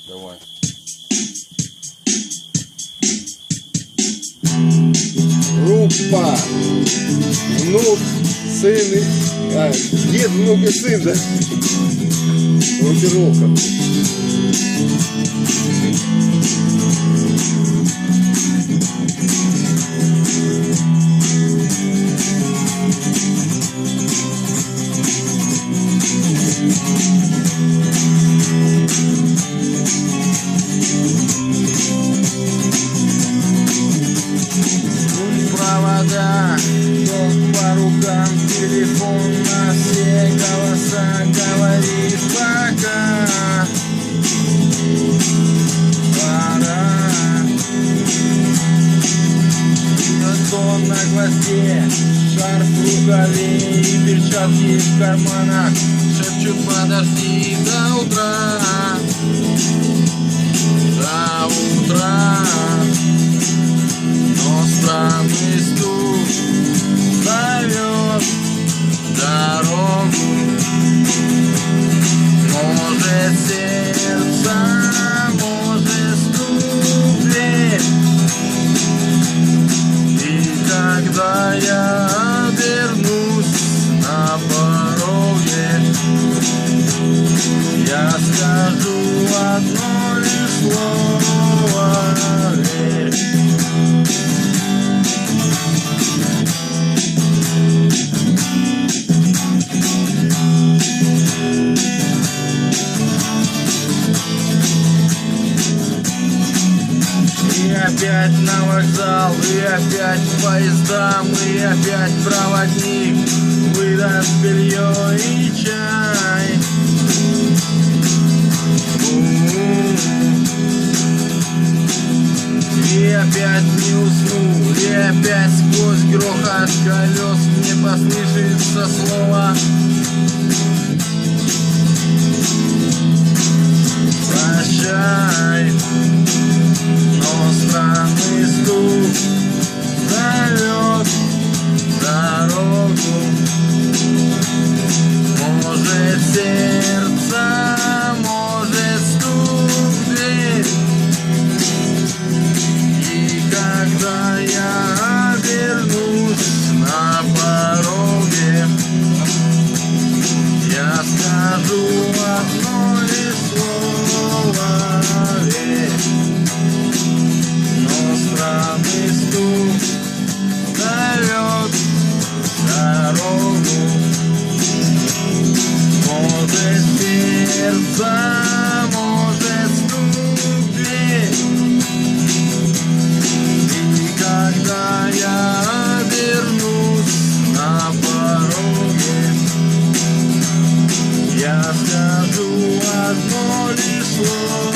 Давай. Группа. Внук, сын и... дед, внук и сын, да? Группировка. Провода, ток по рукам, телефон на все голоса, говорит пока. Пора. Тон на гвозде, шарф в рукаве и перчатки в карманах, шепчут подожди до утра. До утра. Но странный стук зовет дорогу. Может сердце, может стук дверь. И когда я обернусь на пороге, я скажу одно лишь слово: верь. И опять на вокзал, и опять поезда, и опять проводник выдаст белье и чай. И опять не усну, и опять сквозь грохот колес мне послышится слово: прощай. Но странный стук зовет дорогу. Может сердце, может стук дверь. И когда я обернусь на пороге, я скажу одно лишь слово: верь. Странный стук зовет дорогу. Может сердце, может стук дверь. И когда я обернусь на пороге, я скажу одно лишь слово: